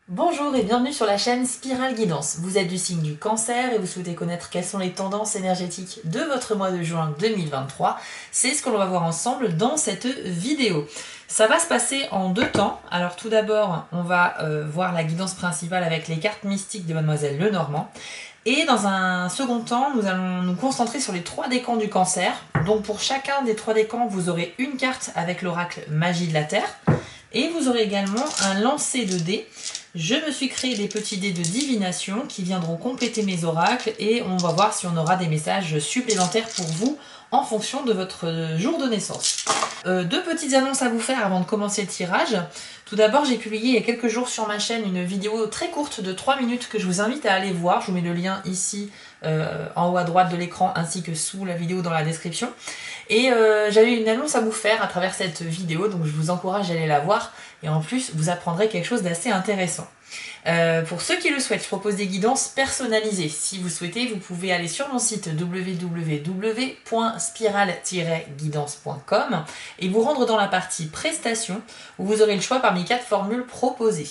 Bonjour et bienvenue sur la chaîne Spirale Guidance. Vous êtes du signe du Cancer et vous souhaitez connaître quelles sont les tendances énergétiques de votre mois de juin 2023. C'est ce que l'on va voir ensemble dans cette vidéo. Ça va se passer en deux temps. Alors tout d'abord, on va voir la guidance principale avec les cartes mystiques de Mademoiselle Lenormand. Et dans un second temps, nous allons nous concentrer sur les trois décans du Cancer. Donc pour chacun des trois décans, vous aurez une carte avec l'oracle Magie de la Terre. Et vous aurez également un lancer de dés. Je me suis créé des petits dés de divination qui viendront compléter mes oracles et on va voir si on aura des messages supplémentaires pour vous en fonction de votre jour de naissance. Deux petites annonces à vous faire avant de commencer le tirage. Tout d'abord, j'ai publié il y a quelques jours sur ma chaîne une vidéo très courte de 3 minutes que je vous invite à aller voir. Je vous mets le lien ici en haut à droite de l'écran ainsi que sous la vidéo dans la description. Et j'avais une annonce à vous faire à travers cette vidéo, donc je vous encourage à aller la voir. Et en plus, vous apprendrez quelque chose d'assez intéressant. Pour ceux qui le souhaitent, je propose des guidances personnalisées. Si vous souhaitez, vous pouvez aller sur mon site www.spiral-guidance.com et vous rendre dans la partie prestations où vous aurez le choix parmi 4 formules proposées.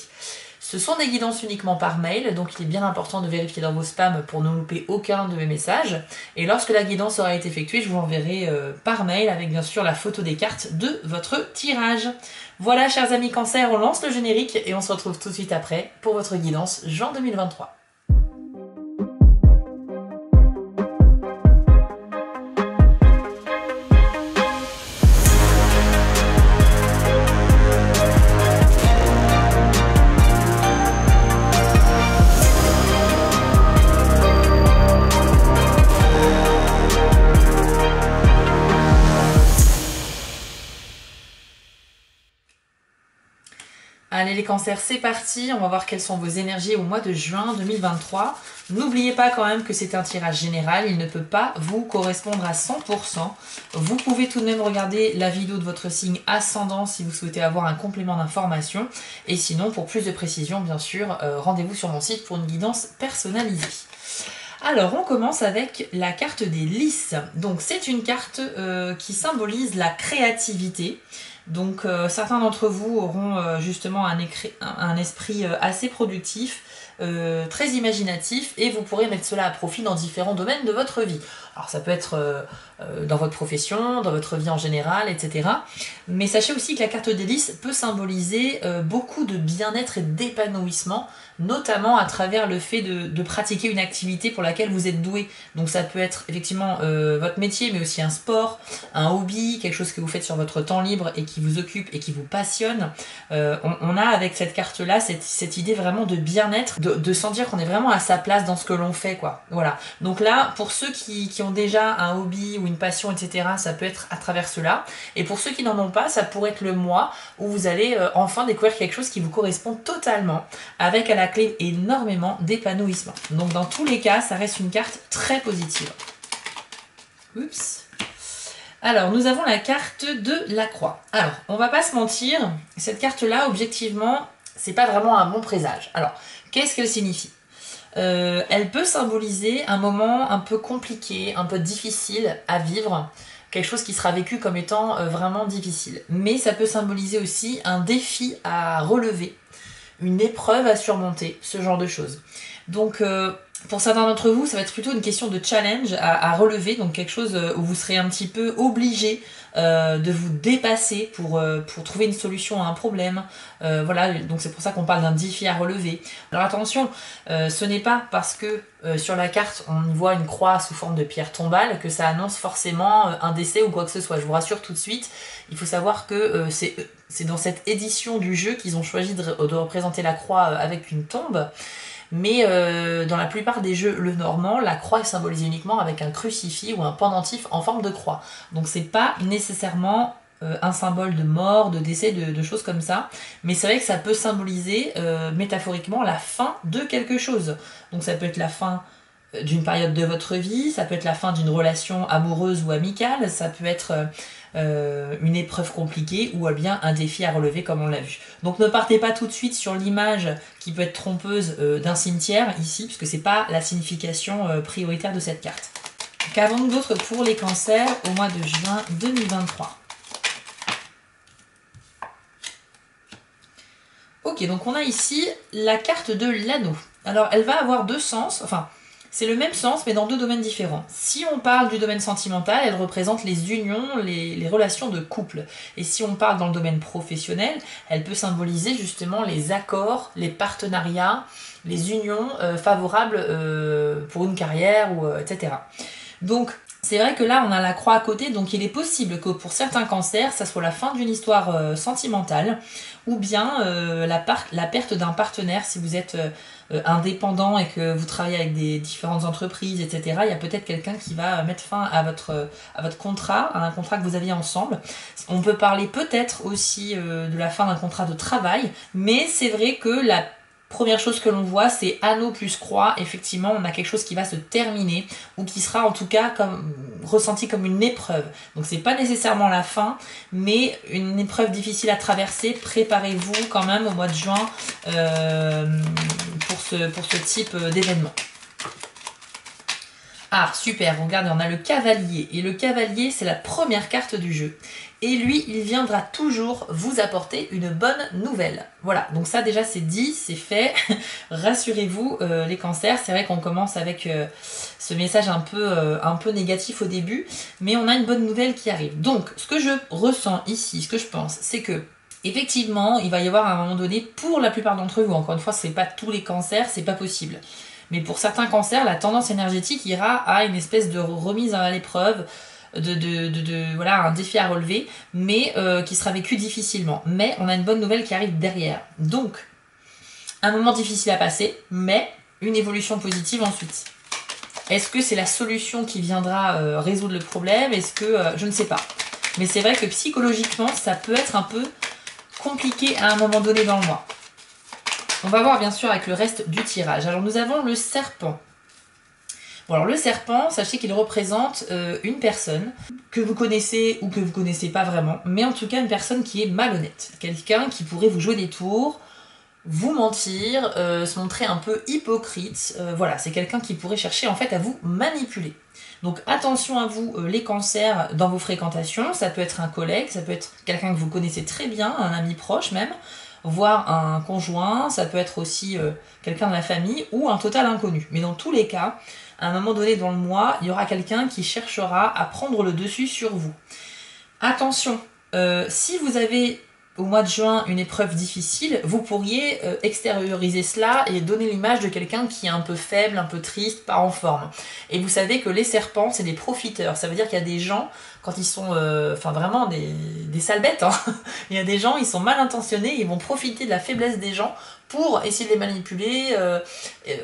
Ce sont des guidances uniquement par mail, donc il est bien important de vérifier dans vos spams pour ne louper aucun de mes messages. Et lorsque la guidance aura été effectuée, je vous enverrai par mail avec bien sûr la photo des cartes de votre tirage. Voilà, chers amis Cancer, on lance le générique et on se retrouve tout de suite après pour votre guidance juin 2023. Allez les cancers, c'est parti, on va voir quelles sont vos énergies au mois de juin 2023. N'oubliez pas quand même que c'est un tirage général, il ne peut pas vous correspondre à 100%. Vous pouvez tout de même regarder la vidéo de votre signe ascendant si vous souhaitez avoir un complément d'information. Et sinon, pour plus de précision, bien sûr, rendez-vous sur mon site pour une guidance personnalisée. Alors, on commence avec la carte des lys. Donc, c'est une carte qui symbolise la créativité. Donc certains d'entre vous auront justement un esprit assez productif, très imaginatif, et vous pourrez mettre cela à profit dans différents domaines de votre vie. Alors ça peut être dans votre profession, dans votre vie en général, etc. Mais sachez aussi que la carte des lys peut symboliser beaucoup de bien-être et d'épanouissement, notamment à travers le fait de pratiquer une activité pour laquelle vous êtes doué. Donc ça peut être effectivement votre métier, mais aussi un sport, un hobby, quelque chose que vous faites sur votre temps libre et qui vous occupe et qui vous passionne. On a avec cette carte-là cette idée vraiment de bien-être, de sentir qu'on est vraiment à sa place dans ce que l'on fait, quoi. Voilà. Donc là, pour ceux qui ont déjà un hobby ou une passion, etc., ça peut être à travers cela. Et pour ceux qui n'en ont pas, ça pourrait être le mois où vous allez enfin découvrir quelque chose qui vous correspond totalement, avec à la clé énormément d'épanouissement. Donc dans tous les cas, ça reste une carte très positive. Oups. Alors, nous avons la carte de la croix. Alors, on va pas se mentir, cette carte-là, objectivement, c'est pas vraiment un bon présage. Alors, qu'est-ce qu'elle signifie ? Elle peut symboliser un moment un peu compliqué, un peu difficile à vivre, quelque chose qui sera vécu comme étant vraiment difficile. Mais ça peut symboliser aussi un défi à relever, une épreuve à surmonter, ce genre de choses. Donc, pour certains d'entre vous, ça va être plutôt une question de challenge à relever, donc quelque chose où vous serez un petit peu obligé de vous dépasser pour trouver une solution à un problème. Voilà, donc c'est pour ça qu'on parle d'un défi à relever. Alors attention, ce n'est pas parce que sur la carte on y voit une croix sous forme de pierre tombale que ça annonce forcément un décès ou quoi que ce soit. Je vous rassure tout de suite, il faut savoir que c'est dans cette édition du jeu qu'ils ont choisi de représenter la croix avec une tombe. Mais dans la plupart des jeux Lenormand, la croix est symbolisée uniquement avec un crucifix ou un pendentif en forme de croix. Donc c'est pas nécessairement un symbole de mort, de décès, de choses comme ça. Mais c'est vrai que ça peut symboliser métaphoriquement la fin de quelque chose. Donc ça peut être la fin d'une période de votre vie, ça peut être la fin d'une relation amoureuse ou amicale, ça peut être une épreuve compliquée ou bien un défi à relever comme on l'a vu. Donc ne partez pas tout de suite sur l'image qui peut être trompeuse d'un cimetière ici, puisque c'est pas la signification prioritaire de cette carte. Qu'avons-nous d'autre pour les cancers au mois de juin 2023 ? Ok, donc on a ici la carte de l'anneau. Alors elle va avoir deux sens, enfin c'est le même sens mais dans deux domaines différents. Si on parle du domaine sentimental, elle représente les unions, les relations de couple. Et si on parle dans le domaine professionnel, elle peut symboliser justement les accords, les partenariats, les unions favorables pour une carrière, ou, etc. Donc c'est vrai que là on a la croix à côté, donc il est possible que pour certains cancers, ça soit la fin d'une histoire sentimentale, ou bien la perte d'un partenaire si vous êtes indépendant et que vous travaillez avec des différentes entreprises, etc. Il y a peut-être quelqu'un qui va mettre fin à votre contrat, à un contrat que vous aviez ensemble. On peut parler peut-être aussi de la fin d'un contrat de travail, mais c'est vrai que la première chose que l'on voit, c'est anneau plus croix. Effectivement, on a quelque chose qui va se terminer, ou qui sera en tout cas ressenti comme une épreuve. Donc c'est pas nécessairement la fin, mais une épreuve difficile à traverser. Préparez-vous quand même au mois de juin pour ce type d'événement. Ah, super, regardez, on a le cavalier. Et le cavalier, c'est la première carte du jeu. Et lui, il viendra toujours vous apporter une bonne nouvelle. Voilà, donc ça déjà c'est dit, c'est fait. Rassurez-vous, les cancers, c'est vrai qu'on commence avec ce message un peu négatif au début, mais on a une bonne nouvelle qui arrive. Donc, ce que je ressens ici, ce que je pense, c'est que effectivement, il va y avoir à un moment donné, pour la plupart d'entre vous, encore une fois, c'est pas tous les cancers, c'est pas possible. Mais pour certains cancers, la tendance énergétique ira à une espèce de remise à l'épreuve, voilà, un défi à relever, mais qui sera vécu difficilement. Mais on a une bonne nouvelle qui arrive derrière. Donc, un moment difficile à passer, mais une évolution positive ensuite. Est-ce que c'est la solution qui viendra résoudre le problème? Est-ce que... je ne sais pas. Mais c'est vrai que psychologiquement, ça peut être un peu compliqué à un moment donné dans le mois. On va voir bien sûr avec le reste du tirage. Alors nous avons le serpent. Bon alors le serpent, sachez qu'il représente une personne que vous connaissez ou que vous connaissez pas vraiment, mais en tout cas une personne qui est malhonnête. Quelqu'un qui pourrait vous jouer des tours, vous mentir, se montrer un peu hypocrite. Voilà, c'est quelqu'un qui pourrait chercher en fait à vous manipuler. Donc attention à vous les cancers dans vos fréquentations, ça peut être un collègue, ça peut être quelqu'un que vous connaissez très bien, un ami proche même, voire un conjoint, ça peut être aussi quelqu'un de la famille ou un total inconnu. Mais dans tous les cas, à un moment donné dans le mois, il y aura quelqu'un qui cherchera à prendre le dessus sur vous. Attention, si vous avez au mois de juin une épreuve difficile, vous pourriez extérioriser cela et donner l'image de quelqu'un qui est un peu faible, un peu triste, pas en forme. Et vous savez que les serpents, c'est des profiteurs. Ça veut dire qu'il y a des gens, quand ils sont vraiment des sales bêtes, hein. Il y a des gens, ils sont mal intentionnés, ils vont profiter de la faiblesse des gens pour essayer de les manipuler,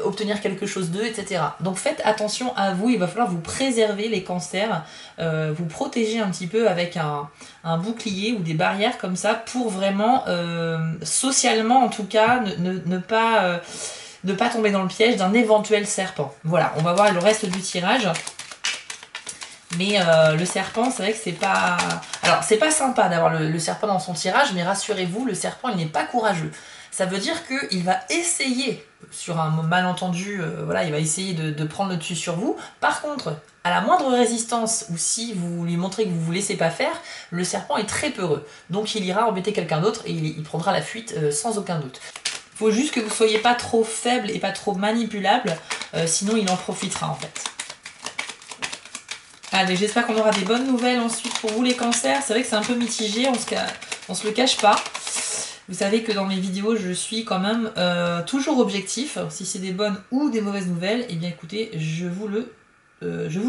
obtenir quelque chose d'eux, etc. Donc faites attention à vous, il va falloir vous préserver les cancers, vous protéger un petit peu avec un bouclier ou des barrières comme ça pour vraiment, socialement en tout cas, ne pas tomber dans le piège d'un éventuel serpent. Voilà, on va voir le reste du tirage. Mais le serpent, c'est vrai que c'est pas... Alors, c'est pas sympa d'avoir le serpent dans son tirage, mais rassurez-vous, le serpent, il n'est pas courageux. Ça veut dire qu'il va essayer, sur un malentendu, voilà, il va essayer de prendre le dessus sur vous. Par contre, à la moindre résistance, ou si vous lui montrez que vous ne vous laissez pas faire, le serpent est très peureux. Donc il ira embêter quelqu'un d'autre et il prendra la fuite sans aucun doute. Il faut juste que vous ne soyez pas trop faible et pas trop manipulable, sinon il en profitera en fait. Allez, j'espère qu'on aura des bonnes nouvelles ensuite pour vous les cancers. C'est vrai que c'est un peu mitigé, on se le cache pas. Vous savez que dans mes vidéos, je suis quand même toujours objectif. Si c'est des bonnes ou des mauvaises nouvelles, eh bien écoutez, je vous le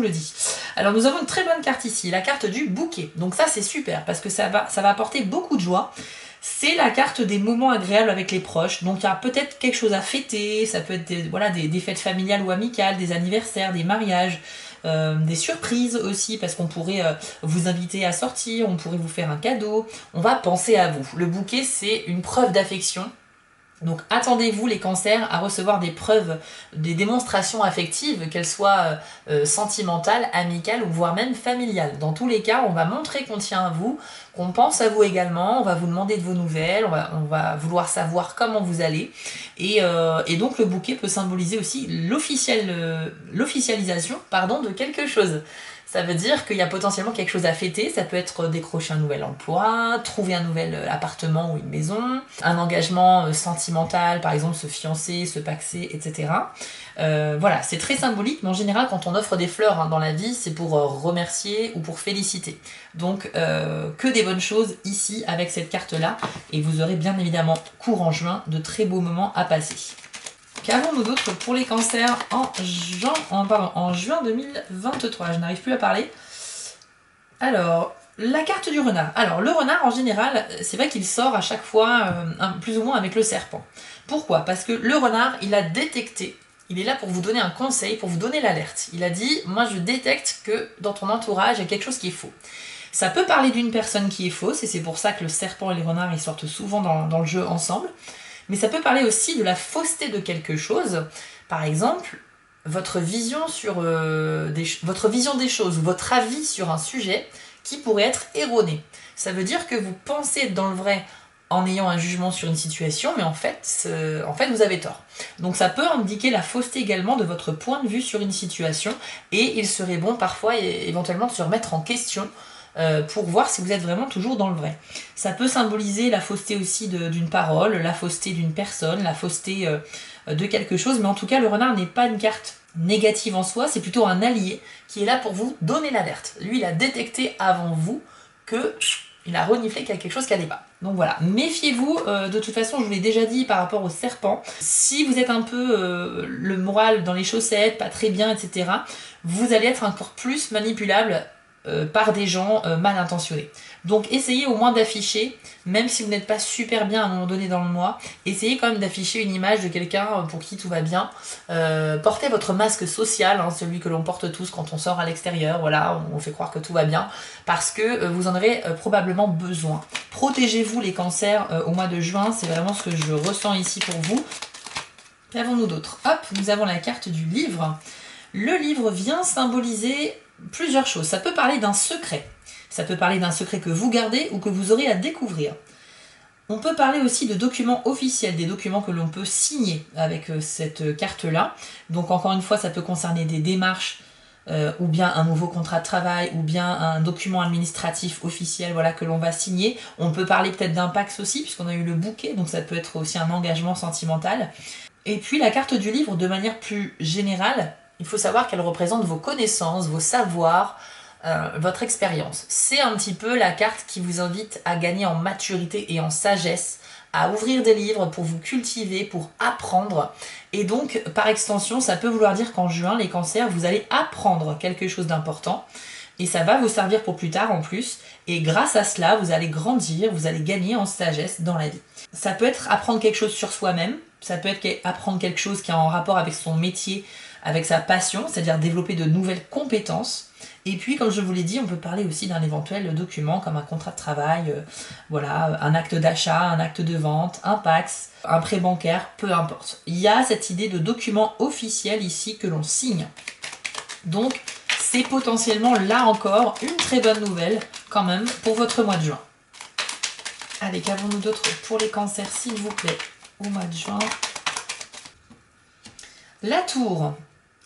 dis. Alors nous avons une très bonne carte ici, la carte du bouquet. Donc ça c'est super parce que ça va apporter beaucoup de joie. C'est la carte des moments agréables avec les proches. Donc il y a peut-être quelque chose à fêter, ça peut être des fêtes familiales ou amicales, des anniversaires, des mariages. Des surprises aussi parce qu'on pourrait vous inviter à sortir, on pourrait vous faire un cadeau, on va penser à vous. Le bouquet c'est une preuve d'affection, donc attendez-vous les cancers à recevoir des preuves, des démonstrations affectives, qu'elles soient sentimentales, amicales ou voire même familiales. Dans tous les cas on va montrer qu'on tient à vous, qu'on pense à vous également, on va vous demander de vos nouvelles, on va vouloir savoir comment vous allez et donc le bouquet peut symboliser aussi l'officialisation de quelque chose. Ça veut dire qu'il y a potentiellement quelque chose à fêter. Ça peut être décrocher un nouvel emploi, trouver un nouvel appartement ou une maison, un engagement sentimental, par exemple se fiancer, se paxer, etc. Voilà, c'est très symbolique, mais en général, quand on offre des fleurs dans la vie, c'est pour remercier ou pour féliciter. Donc, que des bonnes choses ici avec cette carte-là, et vous aurez bien évidemment courant juin de très beaux moments à passer. Qu'avons-nous d'autre pour les cancers en juin 2023? Je n'arrive plus à parler. Alors, la carte du renard. Alors, le renard, en général, c'est vrai qu'il sort à chaque fois, plus ou moins avec le serpent. Pourquoi? Parce que le renard, il a détecté, il est là pour vous donner un conseil, pour vous donner l'alerte. Il a dit, moi je détecte que dans ton entourage, il y a quelque chose qui est faux. Ça peut parler d'une personne qui est fausse, et c'est pour ça que le serpent et les renards, ils sortent souvent dans le jeu ensemble. Mais ça peut parler aussi de la fausseté de quelque chose. Par exemple, votre vision des choses, ou votre avis sur un sujet qui pourrait être erroné. Ça veut dire que vous pensez être dans le vrai en ayant un jugement sur une situation, mais en fait vous avez tort. Donc ça peut indiquer la fausseté également de votre point de vue sur une situation, et il serait bon parfois éventuellement de se remettre en question pour voir si vous êtes vraiment toujours dans le vrai. Ça peut symboliser la fausseté aussi d'une parole, la fausseté d'une personne, la fausseté de quelque chose, mais en tout cas le renard n'est pas une carte négative en soi, c'est plutôt un allié qui est là pour vous donner l'alerte. Lui, il a détecté avant vous que il a reniflé qu'il y a quelque chose qui n'allait pas. Donc voilà, méfiez-vous, de toute façon je vous l'ai déjà dit par rapport au serpent, si vous êtes un peu le moral dans les chaussettes, pas très bien, etc., vous allez être encore plus manipulable par des gens mal intentionnés. Donc essayez au moins d'afficher, même si vous n'êtes pas super bien à un moment donné dans le mois, essayez quand même d'afficher une image de quelqu'un pour qui tout va bien. Portez votre masque social, celui que l'on porte tous quand on sort à l'extérieur, voilà, on fait croire que tout va bien, parce que vous en aurez probablement besoin. Protégez-vous les cancers au mois de juin, c'est vraiment ce que je ressens ici pour vous. Qu'avons-nous d'autre? Hop, nous avons la carte du livre. Le livre vient symboliser plusieurs choses. Ça peut parler d'un secret. Ça peut parler d'un secret que vous gardez ou que vous aurez à découvrir. On peut parler aussi de documents officiels, des documents que l'on peut signer avec cette carte-là. Donc encore une fois, ça peut concerner des démarches, ou bien un nouveau contrat de travail, ou bien un document administratif officiel, voilà, que l'on va signer. On peut parler peut-être d'un Pax aussi, puisqu'on a eu le bouquet, donc ça peut être aussi un engagement sentimental. Et puis la carte du livre, de manière plus générale, il faut savoir qu'elle représente vos connaissances, vos savoirs, votre expérience. C'est un petit peu la carte qui vous invite à gagner en maturité et en sagesse, à ouvrir des livres pour vous cultiver, pour apprendre. Et donc, par extension, ça peut vouloir dire qu'en juin, les cancers, vous allez apprendre quelque chose d'important. Et ça va vous servir pour plus tard en plus. Et grâce à cela, vous allez grandir, vous allez gagner en sagesse dans la vie. Ça peut être apprendre quelque chose sur soi-même. Ça peut être apprendre quelque chose qui est en rapport avec son métier, avec sa passion, c'est-à-dire développer de nouvelles compétences. Et puis, comme je vous l'ai dit, on peut parler aussi d'un éventuel document comme un contrat de travail, voilà, un acte d'achat, un acte de vente, un Pax, un prêt bancaire, peu importe. Il y a cette idée de document officiel ici que l'on signe. Donc, c'est potentiellement, là encore, une très bonne nouvelle quand même pour votre mois de juin. Allez, qu'avons-nous d'autre pour les cancers, s'il vous plaît, au mois de juin? La tour.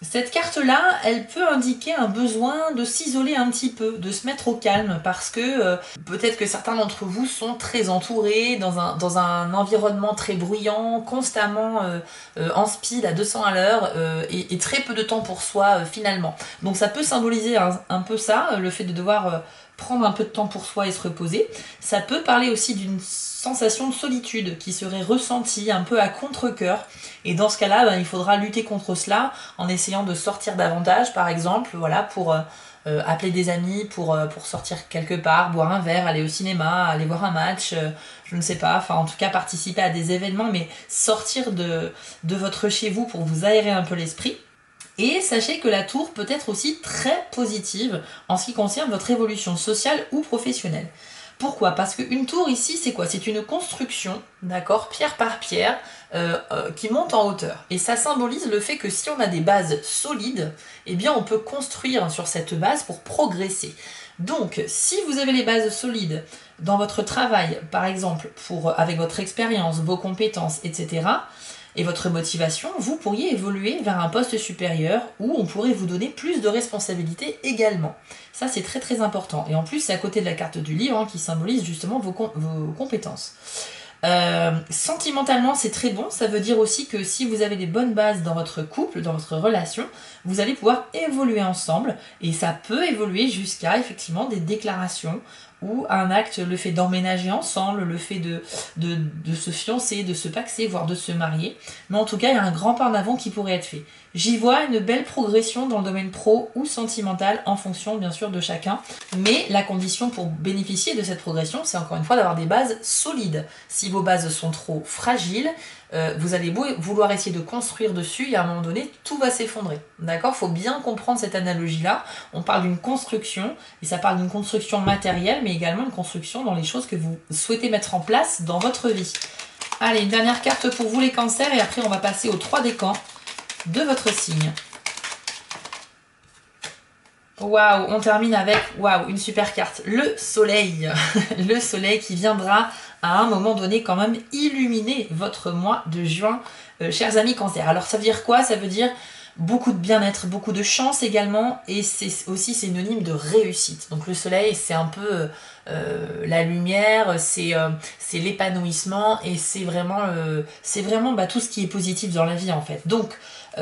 Cette carte-là, elle peut indiquer un besoin de s'isoler un petit peu, de se mettre au calme, parce que peut-être que certains d'entre vous sont très entourés, dans un environnement très bruyant, constamment en speed à 200 à l'heure, et très peu de temps pour soi finalement. Donc ça peut symboliser un peu ça, le fait de devoir prendre un peu de temps pour soi et se reposer. Ça peut parler aussi d'une sensation de solitude qui serait ressentie un peu à contre-cœur. Et dans ce cas-là, il faudra lutter contre cela en essayant de sortir davantage, par exemple, voilà, pour appeler des amis, pour sortir quelque part, boire un verre, aller au cinéma, aller voir un match, je ne sais pas, enfin en tout cas participer à des événements, mais sortir de votre chez vous pour vous aérer un peu l'esprit. Et sachez que la tour peut être aussi très positive en ce qui concerne votre évolution sociale ou professionnelle. Pourquoi? Parce qu'une tour ici, c'est quoi? C'est une construction, d'accord, pierre par pierre, qui monte en hauteur. Et ça symbolise le fait que si on a des bases solides, eh bien on peut construire sur cette base pour progresser. Donc, si vous avez les bases solides dans votre travail, par exemple, avec votre expérience, vos compétences, etc., et votre motivation, vous pourriez évoluer vers un poste supérieur où on pourrait vous donner plus de responsabilités également. Ça, c'est très très important. Et en plus, c'est à côté de la carte du livre qui symbolise justement vos compétences. Sentimentalement, c'est très bon. Ça veut dire aussi que si vous avez des bonnes bases dans votre couple, dans votre relation, vous allez pouvoir évoluer ensemble. Et ça peut évoluer jusqu'à effectivement des déclarations ou un acte, le fait d'emménager ensemble, le fait de se fiancer, de se paxer, voire de se marier. Mais en tout cas, il y a un grand pas en avant qui pourrait être fait. J'y vois une belle progression dans le domaine pro ou sentimental en fonction bien sûr de chacun. Mais la condition pour bénéficier de cette progression, c'est encore une fois d'avoir des bases solides. Si vos bases sont trop fragiles, vous allez vouloir essayer de construire dessus et à un moment donné, tout va s'effondrer. D'accord ? Il faut bien comprendre cette analogie-là. On parle d'une construction et ça parle d'une construction matérielle, mais également une construction dans les choses que vous souhaitez mettre en place dans votre vie. Allez, une dernière carte pour vous les cancers et après on va passer aux 3 décans de votre signe. Waouh, on termine avec une super carte, le soleil. Le soleil qui viendra à un moment donné quand même illuminer votre mois de juin, chers amis cancer. Alors ça veut dire quoi? Ça veut dire beaucoup de bien-être, beaucoup de chance également, et c'est aussi synonyme de réussite. Donc le soleil, c'est un peu la lumière, c'est l'épanouissement, et c'est vraiment tout ce qui est positif dans la vie en fait. Donc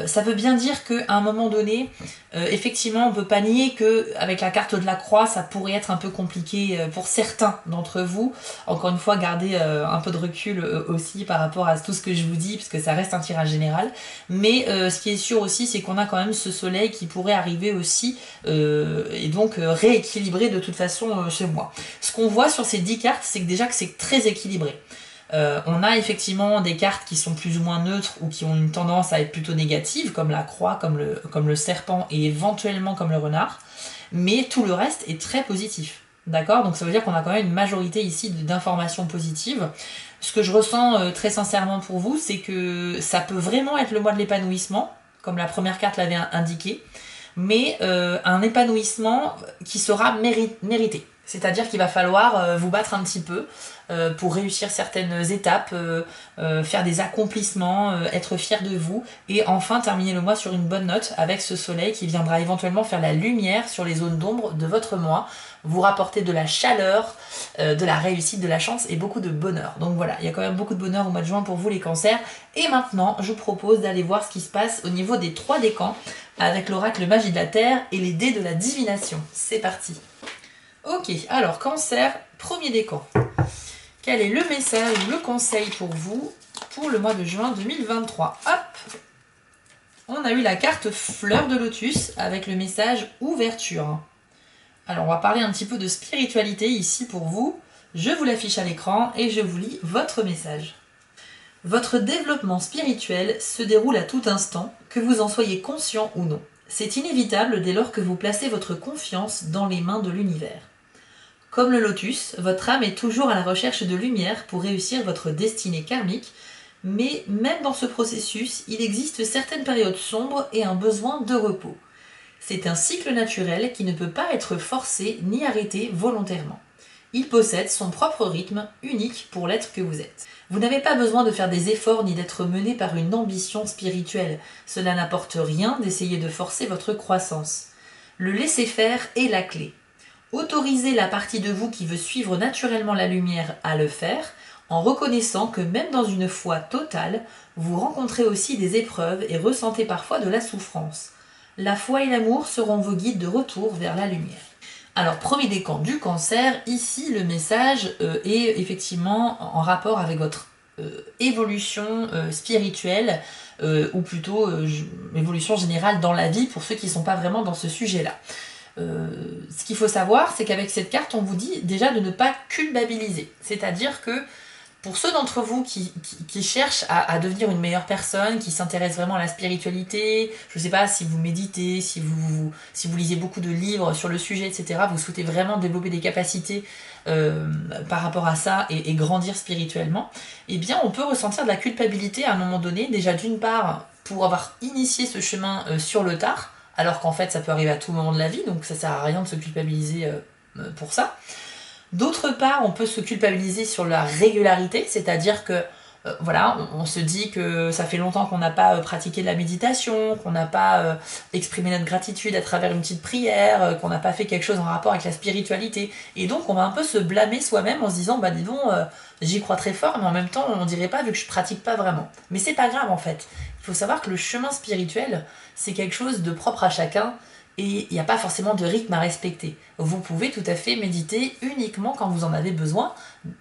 ça veut bien dire qu'à un moment donné, effectivement, on ne peut pas nier qu'avec la carte de la croix, ça pourrait être un peu compliqué pour certains d'entre vous. Encore une fois, gardez un peu de recul aussi par rapport à tout ce que je vous dis, puisque ça reste un tirage général. Mais ce qui est sûr aussi, c'est qu'on a quand même ce soleil qui pourrait arriver aussi, et donc rééquilibrer de toute façon chez moi. Ce qu'on voit sur ces 10 cartes, c'est que déjà que c'est très équilibré. On a effectivement des cartes qui sont plus ou moins neutres ou qui ont une tendance à être plutôt négatives, comme la croix, comme le serpent et éventuellement comme le renard, mais tout le reste est très positif. D'accord? Donc ça veut dire qu'on a quand même une majorité ici d'informations positives. Ce que je ressens très sincèrement pour vous, c'est que ça peut vraiment être le mois de l'épanouissement, comme la première carte l'avait indiqué, mais un épanouissement qui sera mérité. C'est-à-dire qu'il va falloir vous battre un petit peu pour réussir certaines étapes, faire des accomplissements, être fier de vous et enfin terminer le mois sur une bonne note avec ce soleil qui viendra éventuellement faire la lumière sur les zones d'ombre de votre mois, vous rapporter de la chaleur, de la réussite, de la chance et beaucoup de bonheur. Donc voilà, il y a quand même beaucoup de bonheur au mois de juin pour vous les cancers. Et maintenant, je vous propose d'aller voir ce qui se passe au niveau des 3 décans avec l'oracle magie de la terre et les dés de la divination. C'est parti. Ok, alors cancer, premier décan. Quel est le message ou le conseil pour vous pour le mois de juin 2023? Hop! On a eu la carte fleur de lotus avec le message ouverture. Alors on va parler un petit peu de spiritualité ici pour vous. Je vous l'affiche à l'écran et je vous lis votre message. Votre développement spirituel se déroule à tout instant, que vous en soyez conscient ou non. C'est inévitable dès lors que vous placez votre confiance dans les mains de l'univers. Comme le lotus, votre âme est toujours à la recherche de lumière pour réussir votre destinée karmique, mais même dans ce processus, il existe certaines périodes sombres et un besoin de repos. C'est un cycle naturel qui ne peut pas être forcé ni arrêté volontairement. Il possède son propre rythme, unique pour l'être que vous êtes. Vous n'avez pas besoin de faire des efforts ni d'être mené par une ambition spirituelle. Cela n'apporte rien d'essayer de forcer votre croissance. Le laisser-faire est la clé. Autorisez la partie de vous qui veut suivre naturellement la lumière à le faire, en reconnaissant que même dans une foi totale, vous rencontrez aussi des épreuves et ressentez parfois de la souffrance. La foi et l'amour seront vos guides de retour vers la lumière. Alors, premier décan du cancer, ici le message est effectivement en rapport avec votre évolution spirituelle, ou plutôt évolution générale dans la vie pour ceux qui ne sont pas vraiment dans ce sujet-là. Ce qu'il faut savoir, c'est qu'avec cette carte, on vous dit déjà de ne pas culpabiliser. C'est-à-dire que pour ceux d'entre vous qui cherchent à devenir une meilleure personne, qui s'intéressent vraiment à la spiritualité, je ne sais pas si vous méditez, si vous lisez beaucoup de livres sur le sujet, etc., vous souhaitez vraiment développer des capacités par rapport à ça et grandir spirituellement, eh bien on peut ressentir de la culpabilité à un moment donné, déjà d'une part pour avoir initié ce chemin sur le tard, alors qu'en fait ça peut arriver à tout moment de la vie, donc ça sert à rien de se culpabiliser pour ça. D'autre part, on peut se culpabiliser sur la régularité, c'est-à-dire que voilà, on se dit que ça fait longtemps qu'on n'a pas pratiqué de la méditation, qu'on n'a pas exprimé notre gratitude à travers une petite prière, qu'on n'a pas fait quelque chose en rapport avec la spiritualité. Et donc on va un peu se blâmer soi-même en se disant, bah dis donc, j'y crois très fort, mais en même temps on dirait pas vu que je pratique pas vraiment. Mais c'est pas grave en fait. Il faut savoir que le chemin spirituel, c'est quelque chose de propre à chacun. Et il n'y a pas forcément de rythme à respecter. Vous pouvez tout à fait méditer uniquement quand vous en avez besoin.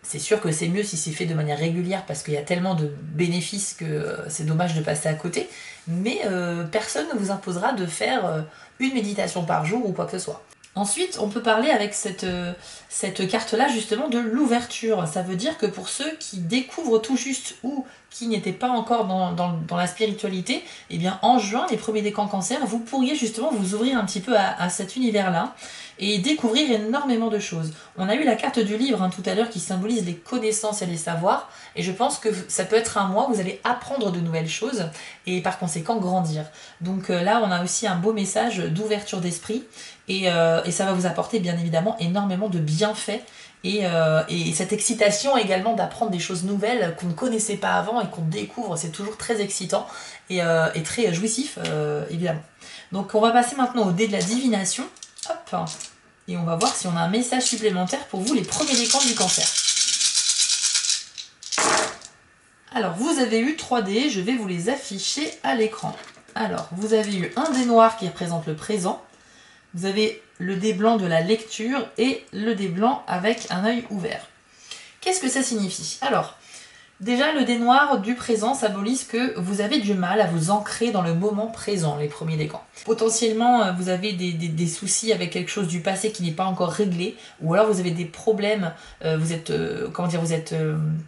C'est sûr que c'est mieux si c'est fait de manière régulière parce qu'il y a tellement de bénéfices que c'est dommage de passer à côté. Mais personne ne vous imposera de faire une méditation par jour ou quoi que ce soit. Ensuite, on peut parler avec cette carte-là justement de l'ouverture. Ça veut dire que pour ceux qui découvrent tout juste ou qui n'étaient pas encore dans la spiritualité, eh bien en juin, les premiers décans cancer, vous pourriez justement vous ouvrir un petit peu à cet univers-là et découvrir énormément de choses. On a eu la carte du livre tout à l'heure qui symbolise les connaissances et les savoirs, et je pense que ça peut être un mois où vous allez apprendre de nouvelles choses et par conséquent grandir. Donc là, on a aussi un beau message d'ouverture d'esprit et ça va vous apporter bien évidemment énormément de bienfaits et cette excitation également d'apprendre des choses nouvelles qu'on ne connaissait pas avant et qu'on découvre, c'est toujours très excitant et très jouissif évidemment. Donc on va passer maintenant au dé de la divination. Hop. Et on va voir si on a un message supplémentaire pour vous, les premiers décans du cancer. Alors, vous avez eu 3 dés, je vais vous les afficher à l'écran. Alors, vous avez eu un dé noir qui représente le présent. Vous avez le dé blanc de la lecture et le dé blanc avec un œil ouvert. Qu'est-ce que ça signifie? Alors, déjà, le dé noir du présent symbolise que vous avez du mal à vous ancrer dans le moment présent, les premiers décans. Potentiellement, vous avez des soucis avec quelque chose du passé qui n'est pas encore réglé, ou alors vous avez des problèmes, vous êtes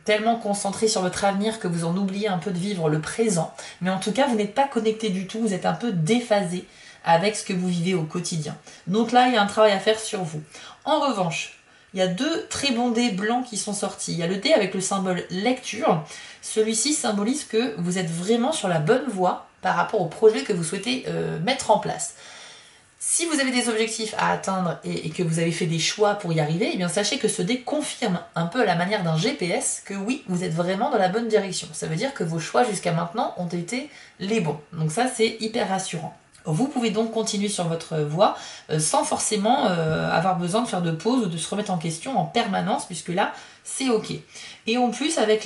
tellement concentré sur votre avenir que vous en oubliez un peu de vivre le présent. Mais en tout cas, vous n'êtes pas connecté du tout, vous êtes un peu déphasé avec ce que vous vivez au quotidien. Donc là, il y a un travail à faire sur vous. En revanche, il y a 2 très bons dés blancs qui sont sortis. Il y a le dé avec le symbole lecture. Celui-ci symbolise que vous êtes vraiment sur la bonne voie par rapport au projet que vous souhaitez mettre en place. Si vous avez des objectifs à atteindre et que vous avez fait des choix pour y arriver, eh bien sachez que ce dé confirme un peu à la manière d'un GPS que oui, vous êtes vraiment dans la bonne direction. Ça veut dire que vos choix jusqu'à maintenant ont été les bons. Donc ça, c'est hyper rassurant. Vous pouvez donc continuer sur votre voie sans forcément avoir besoin de faire de pause ou de se remettre en question en permanence, puisque là, c'est ok. Et en plus, avec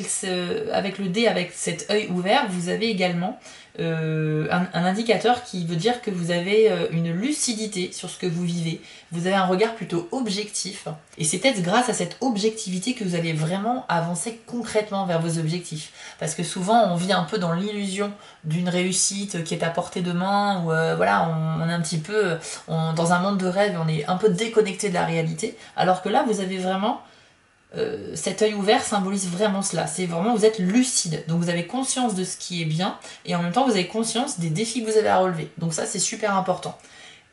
le dé, avec cet œil ouvert, vous avez également un indicateur qui veut dire que vous avez une lucidité sur ce que vous vivez. Vous avez un regard plutôt objectif. Et c'est peut-être grâce à cette objectivité que vous allez vraiment avancer concrètement vers vos objectifs. Parce que souvent, on vit un peu dans l'illusion d'une réussite qui est à portée de main, où voilà, on est un petit peu dans un monde de rêve et on est un peu déconnecté de la réalité. Alors que là, vous avez vraiment... cet œil ouvert symbolise vraiment cela. C'est vraiment, vous êtes lucide. Donc vous avez conscience de ce qui est bien et en même temps vous avez conscience des défis que vous avez à relever. Donc ça c'est super important.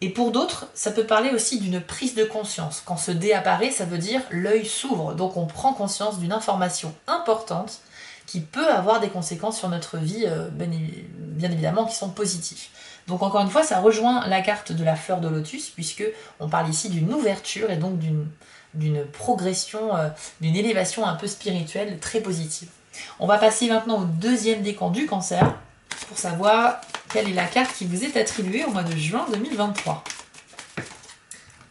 Et pour d'autres, ça peut parler aussi d'une prise de conscience. Quand ce dé apparaît, ça veut dire l'œil s'ouvre. Donc on prend conscience d'une information importante qui peut avoir des conséquences sur notre vie, bien évidemment, qui sont positives. Donc encore une fois, ça rejoint la carte de la fleur de lotus, puisque on parle ici d'une ouverture et donc d'une progression, d'une élévation un peu spirituelle très positive. On va passer maintenant au deuxième décan du cancer pour savoir quelle est la carte qui vous est attribuée au mois de juin 2023.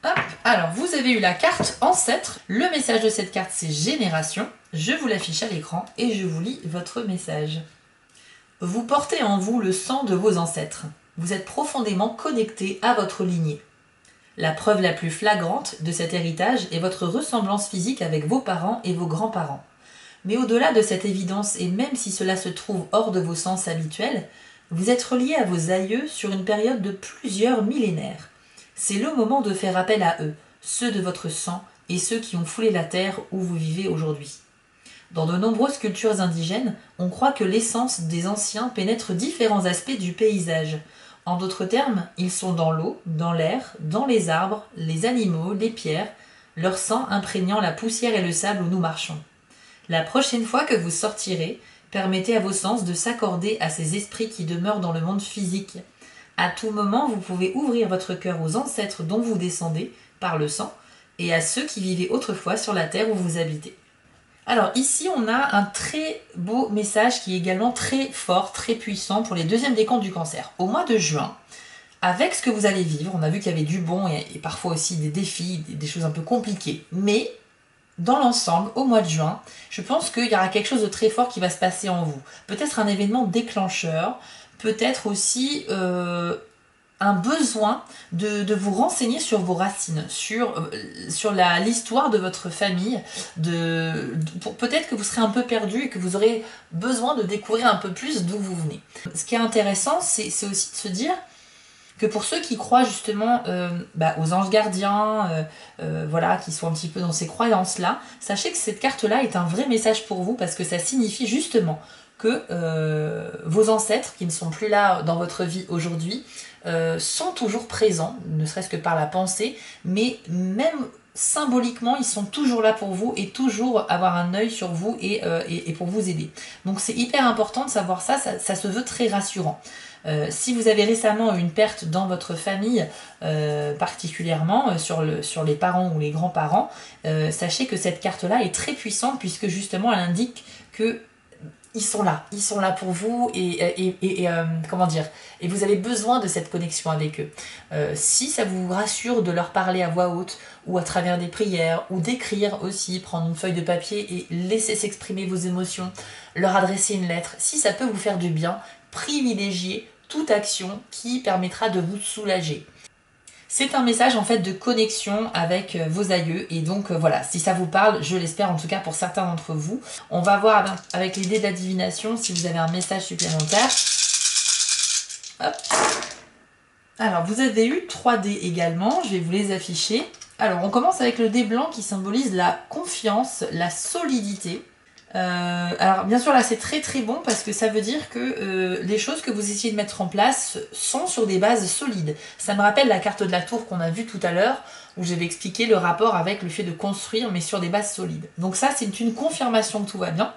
Hop, alors vous avez eu la carte ancêtre. Le message de cette carte c'est génération. Je vous l'affiche à l'écran et je vous lis votre message. Vous portez en vous le sang de vos ancêtres. Vous êtes profondément connecté à votre lignée. La preuve la plus flagrante de cet héritage est votre ressemblance physique avec vos parents et vos grands-parents. Mais au-delà de cette évidence, et même si cela se trouve hors de vos sens habituels, vous êtes relié à vos aïeux sur une période de plusieurs millénaires. C'est le moment de faire appel à eux, ceux de votre sang et ceux qui ont foulé la terre où vous vivez aujourd'hui. Dans de nombreuses cultures indigènes, on croit que l'essence des anciens pénètre différents aspects du paysage. En d'autres termes, ils sont dans l'eau, dans l'air, dans les arbres, les animaux, les pierres, leur sang imprégnant la poussière et le sable où nous marchons. La prochaine fois que vous sortirez, permettez à vos sens de s'accorder à ces esprits qui demeurent dans le monde physique. À tout moment, vous pouvez ouvrir votre cœur aux ancêtres dont vous descendez, par le sang, et à ceux qui vivaient autrefois sur la terre où vous habitez. Alors ici, on a un très beau message qui est également très fort, très puissant pour les deuxièmes décans du Cancer. Au mois de juin, avec ce que vous allez vivre, on a vu qu'il y avait du bon et parfois aussi des défis, des choses un peu compliquées. Mais dans l'ensemble, au mois de juin, je pense qu'il y aura quelque chose de très fort qui va se passer en vous. Peut-être un événement déclencheur, peut-être aussi un besoin de vous renseigner sur vos racines, sur l'histoire de votre famille. Peut-être que vous serez un peu perdu et que vous aurez besoin de découvrir un peu plus d'où vous venez. Ce qui est intéressant, c'est aussi de se dire que pour ceux qui croient justement aux anges gardiens, voilà, qui sont un petit peu dans ces croyances-là, sachez que cette carte-là est un vrai message pour vous parce que ça signifie justement que vos ancêtres, qui ne sont plus là dans votre vie aujourd'hui, sont toujours présents, ne serait-ce que par la pensée, mais même symboliquement, ils sont toujours là pour vous et toujours avoir un œil sur vous et pour vous aider. Donc c'est hyper important de savoir ça, ça se veut très rassurant. Si vous avez récemment eu une perte dans votre famille, particulièrement sur les parents ou les grands-parents, sachez que cette carte-là est très puissante puisque justement elle indique que ils sont là pour vous et comment dire, et vous avez besoin de cette connexion avec eux. Si ça vous rassure de leur parler à voix haute ou à travers des prières ou d'écrire aussi, prendre une feuille de papier et laisser s'exprimer vos émotions, leur adresser une lettre, si ça peut vous faire du bien, privilégiez toute action qui permettra de vous soulager. C'est un message en fait de connexion avec vos aïeux et donc voilà, si ça vous parle, je l'espère en tout cas pour certains d'entre vous. On va voir avec les dés de la divination si vous avez un message supplémentaire. Hop. Alors vous avez eu 3 dés également, je vais vous les afficher. Alors on commence avec le dé blanc qui symbolise la confiance, la solidité. Alors bien sûr là c'est très très bon parce que ça veut dire que les choses que vous essayez de mettre en place sont sur des bases solides. Ça me rappelle la carte de la tour qu'on a vue tout à l'heure où j'avais expliqué le rapport avec le fait de construire mais sur des bases solides. Donc ça c'est une confirmation que tout va bien.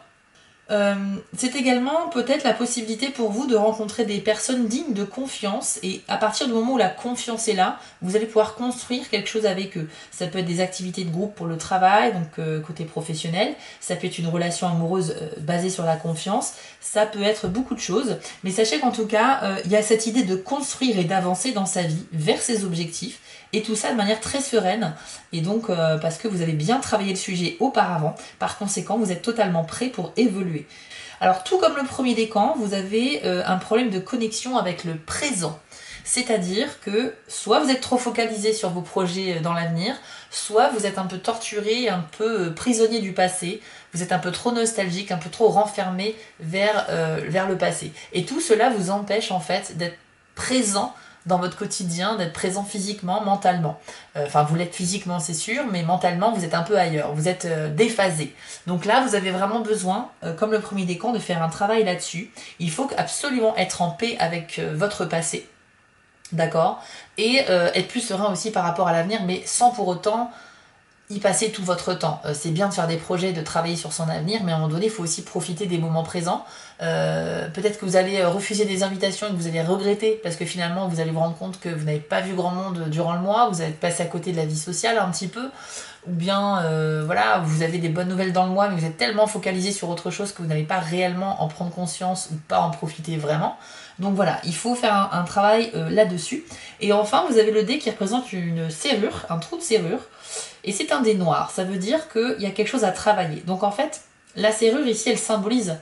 C'est également peut-être la possibilité pour vous de rencontrer des personnes dignes de confiance et à partir du moment où la confiance est là, vous allez pouvoir construire quelque chose avec eux. Ça peut être des activités de groupe pour le travail, donc côté professionnel, ça peut être une relation amoureuse basée sur la confiance, ça peut être beaucoup de choses, mais sachez qu'en tout cas, il y a cette idée de construire et d'avancer dans sa vie vers ses objectifs et tout ça de manière très sereine et donc parce que vous avez bien travaillé le sujet auparavant, par conséquent vous êtes totalement prêt pour évoluer. Alors tout comme le premier décan, vous avez un problème de connexion avec le présent. C'est-à-dire que soit vous êtes trop focalisé sur vos projets dans l'avenir, soit vous êtes un peu torturé, un peu prisonnier du passé, vous êtes un peu trop nostalgique, un peu trop renfermé vers le passé. Et tout cela vous empêche en fait d'être présent dans votre quotidien, d'être présent physiquement, mentalement. Enfin, vous l'êtes physiquement, c'est sûr, mais mentalement, vous êtes un peu ailleurs, vous êtes déphasé. Donc là, vous avez vraiment besoin, comme le premier décan, de faire un travail là-dessus. Il faut absolument être en paix avec votre passé, d'accord, et être plus serein aussi par rapport à l'avenir, mais sans pour autant y passer tout votre temps. C'est bien de faire des projets, de travailler sur son avenir, mais à un moment donné, il faut aussi profiter des moments présents. Peut-être que vous allez refuser des invitations et que vous allez regretter, parce que finalement, vous allez vous rendre compte que vous n'avez pas vu grand monde durant le mois, vous allez passer à côté de la vie sociale un petit peu, ou bien, voilà, vous avez des bonnes nouvelles dans le mois, mais vous êtes tellement focalisé sur autre chose que vous n'allez pas réellement en prendre conscience ou pas en profiter vraiment. Donc voilà, il faut faire un travail là-dessus. Et enfin, vous avez le dé qui représente une serrure, un trou de serrure, et c'est un dé noir, ça veut dire qu'il y a quelque chose à travailler. Donc en fait, la serrure ici, elle symbolise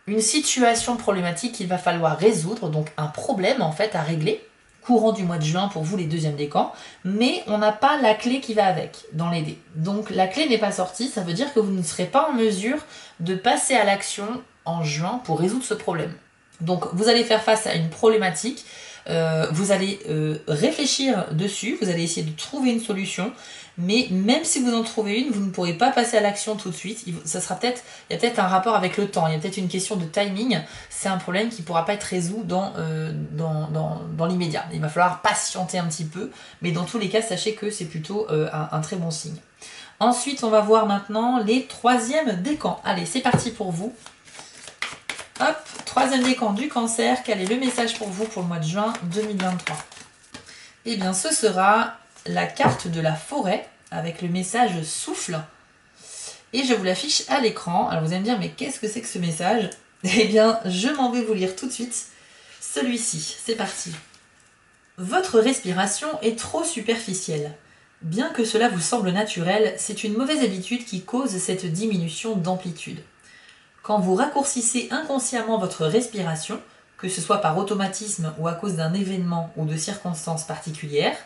une situation problématique qu'il va falloir résoudre, donc un problème en fait à régler, courant du mois de juin pour vous les deuxièmes décans, mais on n'a pas la clé qui va avec dans les dés. Donc la clé n'est pas sortie, ça veut dire que vous ne serez pas en mesure de passer à l'action en juin pour résoudre ce problème. Donc vous allez faire face à une problématique, vous allez réfléchir dessus, vous allez essayer de trouver une solution, mais même si vous en trouvez une, vous ne pourrez pas passer à l'action tout de suite. Il y a peut-être un rapport avec le temps, il y a peut-être une question de timing, c'est un problème qui ne pourra pas être résolu dans l'immédiat. Il va falloir patienter un petit peu, mais dans tous les cas, sachez que c'est plutôt un très bon signe. Ensuite, on va voir maintenant les troisièmes décans. Allez, c'est parti pour vous. Hop, troisième décan du Cancer, quel est le message pour vous pour le mois de juin 2023? Eh bien, ce sera la carte de la forêt avec le message souffle. et je vous l'affiche à l'écran. Alors vous allez me dire, mais qu'est-ce que c'est que ce message? Eh bien, je m'en vais vous lire tout de suite celui-ci. C'est parti. Votre respiration est trop superficielle. Bien que cela vous semble naturel, c'est une mauvaise habitude qui cause cette diminution d'amplitude. Quand vous raccourcissez inconsciemment votre respiration, que ce soit par automatisme ou à cause d'un événement ou de circonstances particulières,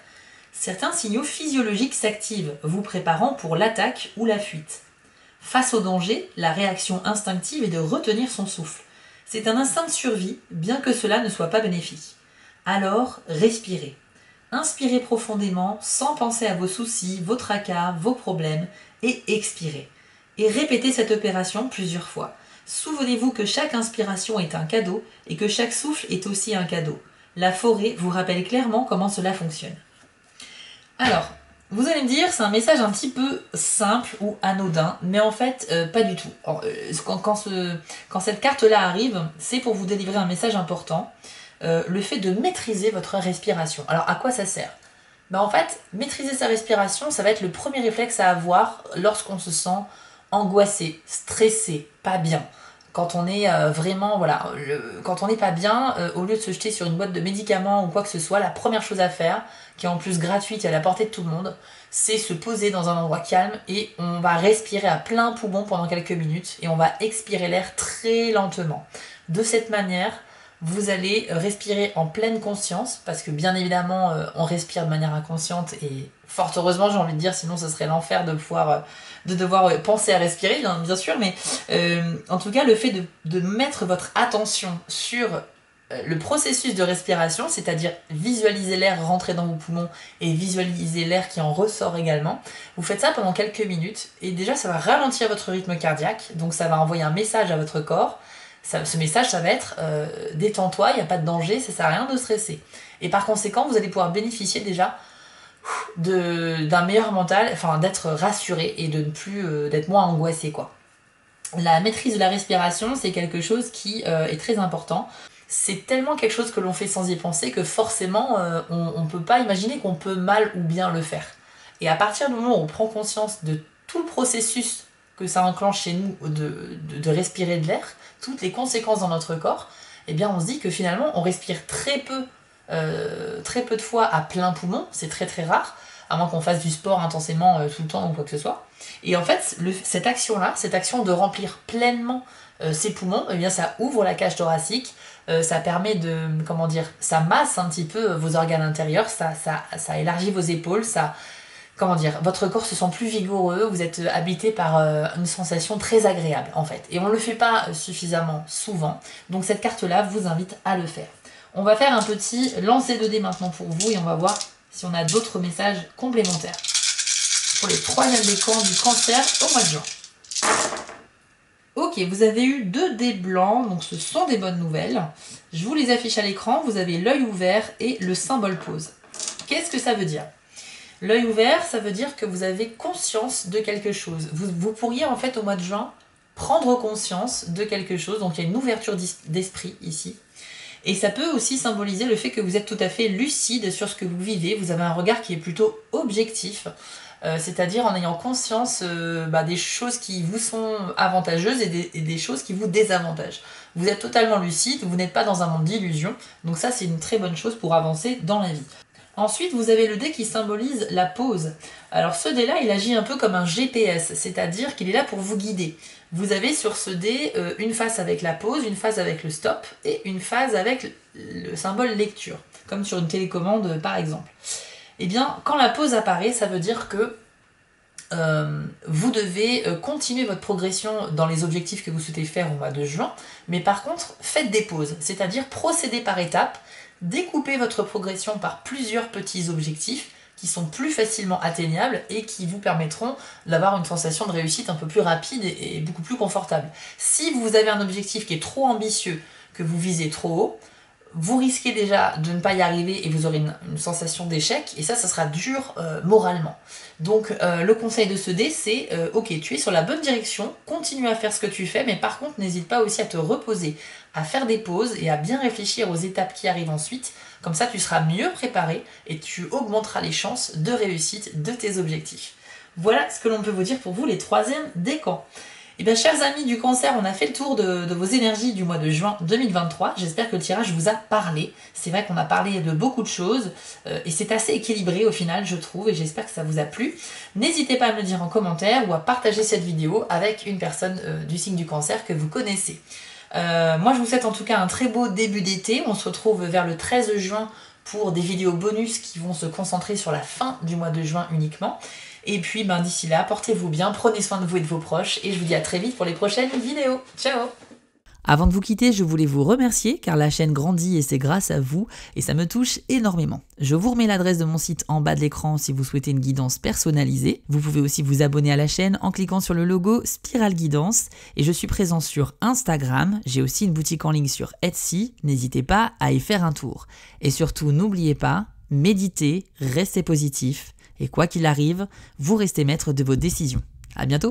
certains signaux physiologiques s'activent, vous préparant pour l'attaque ou la fuite. Face au danger, la réaction instinctive est de retenir son souffle. C'est un instinct de survie, bien que cela ne soit pas bénéfique. Alors, respirez. Inspirez profondément, sans penser à vos soucis, vos tracas, vos problèmes, et expirez. Et répétez cette opération plusieurs fois. Souvenez-vous que chaque inspiration est un cadeau et que chaque souffle est aussi un cadeau. La forêt vous rappelle clairement comment cela fonctionne. Alors, vous allez me dire, c'est un message un petit peu simple ou anodin, mais en fait, pas du tout. Alors, quand cette carte-là arrive, c'est pour vous délivrer un message important, le fait de maîtriser votre respiration. Alors, à quoi ça sert? En fait, maîtriser sa respiration, ça va être le premier réflexe à avoir lorsqu'on se sent angoissé, stressé, pas bien. Quand on est vraiment, voilà, quand on n'est pas bien, au lieu de se jeter sur une boîte de médicaments ou quoi que ce soit, la première chose à faire, qui est en plus gratuite et à la portée de tout le monde, c'est se poser dans un endroit calme et on va respirer à plein poumon pendant quelques minutes et on va expirer l'air très lentement. De cette manière, vous allez respirer en pleine conscience, parce que bien évidemment, on respire de manière inconsciente et fort heureusement, j'ai envie de dire, sinon ce serait l'enfer de devoir penser à respirer, bien sûr, mais en tout cas, le fait de mettre votre attention sur le processus de respiration, c'est-à-dire visualiser l'air rentrer dans vos poumons et visualiser l'air qui en ressort également, vous faites ça pendant quelques minutes et déjà ça va ralentir votre rythme cardiaque, donc ça va envoyer un message à votre corps. Ce message, ça va être détends-toi, il n'y a pas de danger, ça sert à rien de stresser. Et par conséquent, vous allez pouvoir bénéficier déjà d'un meilleur mental, enfin d'être rassuré et de ne plus d'être moins angoissé, quoi. La maîtrise de la respiration, c'est quelque chose qui est très important. C'est tellement quelque chose que l'on fait sans y penser que forcément, on ne peut pas imaginer qu'on peut mal ou bien le faire. Et à partir du moment où on prend conscience de tout le processus que ça enclenche chez nous de respirer de l'air, toutes les conséquences dans notre corps, eh bien on se dit que finalement on respire très peu de fois à plein poumon, c'est très très rare, à moins qu'on fasse du sport intensément tout le temps ou quoi que ce soit. Et en fait, cette action-là, cette action de remplir pleinement ses poumons, eh bien ça ouvre la cage thoracique, ça permet de, comment dire, ça masse un petit peu vos organes intérieurs, ça élargit vos épaules, ça, comment dire, votre corps se sent plus vigoureux, vous êtes habité par une sensation très agréable en fait. Et on ne le fait pas suffisamment souvent, donc cette carte-là vous invite à le faire. On va faire un petit lancer de dés maintenant pour vous et on va voir si on a d'autres messages complémentaires pour les 3e décans du cancer au mois de juin. Ok, vous avez eu 2 dés blancs, donc ce sont des bonnes nouvelles. Je vous les affiche à l'écran, vous avez l'œil ouvert et le symbole pause. Qu'est-ce que ça veut dire? L'œil ouvert, ça veut dire que vous avez conscience de quelque chose. Vous pourriez en fait au mois de juin prendre conscience de quelque chose, donc il y a une ouverture d'esprit ici. Et ça peut aussi symboliser le fait que vous êtes tout à fait lucide sur ce que vous vivez, vous avez un regard qui est plutôt objectif, c'est-à-dire en ayant conscience des choses qui vous sont avantageuses et des choses qui vous désavantagent. Vous êtes totalement lucide, vous n'êtes pas dans un monde d'illusions, donc ça c'est une très bonne chose pour avancer dans la vie. Ensuite, vous avez le dé qui symbolise la pause. Alors ce dé-là, il agit un peu comme un GPS, c'est-à-dire qu'il est là pour vous guider. Vous avez sur ce dé une phase avec la pause, une phase avec le stop et une phase avec le symbole lecture, comme sur une télécommande par exemple. Eh bien, quand la pause apparaît, ça veut dire que vous devez continuer votre progression dans les objectifs que vous souhaitez faire au mois de juin, mais par contre, faites des pauses, c'est-à-dire procédez par étapes, découpez votre progression par plusieurs petits objectifs qui sont plus facilement atteignables et qui vous permettront d'avoir une sensation de réussite un peu plus rapide et beaucoup plus confortable. Si vous avez un objectif qui est trop ambitieux, que vous visez trop haut, vous risquez déjà de ne pas y arriver et vous aurez une sensation d'échec et ça sera dur moralement. Donc le conseil de ce dé c'est ok, tu es sur la bonne direction, continue à faire ce que tu fais, mais par contre n'hésite pas aussi à te reposer, à faire des pauses et à bien réfléchir aux étapes qui arrivent ensuite, comme ça tu seras mieux préparé et tu augmenteras les chances de réussite de tes objectifs. Voilà ce que l'on peut vous dire pour vous les 3e décans. Et bien, chers amis du Cancer, on a fait le tour de vos énergies du mois de juin 2023. J'espère que le tirage vous a parlé. C'est vrai qu'on a parlé de beaucoup de choses et c'est assez équilibré au final, je trouve, et j'espère que ça vous a plu. N'hésitez pas à me le dire en commentaire ou à partager cette vidéo avec une personne du signe du Cancer que vous connaissez. Moi, je vous souhaite en tout cas un très beau début d'été. On se retrouve vers le 13 juin pour des vidéos bonus qui vont se concentrer sur la fin du mois de juin uniquement. Et puis d'ici là, portez-vous bien, prenez soin de vous et de vos proches, et je vous dis à très vite pour les prochaines vidéos. Ciao! Avant de vous quitter, je voulais vous remercier car la chaîne grandit et c'est grâce à vous et ça me touche énormément. Je vous remets l'adresse de mon site en bas de l'écran si vous souhaitez une guidance personnalisée. Vous pouvez aussi vous abonner à la chaîne en cliquant sur le logo Spiral Guidance et je suis présent sur Instagram. J'ai aussi une boutique en ligne sur Etsy. N'hésitez pas à y faire un tour. Et surtout, n'oubliez pas, méditez, restez positif et quoi qu'il arrive, vous restez maître de vos décisions. À bientôt!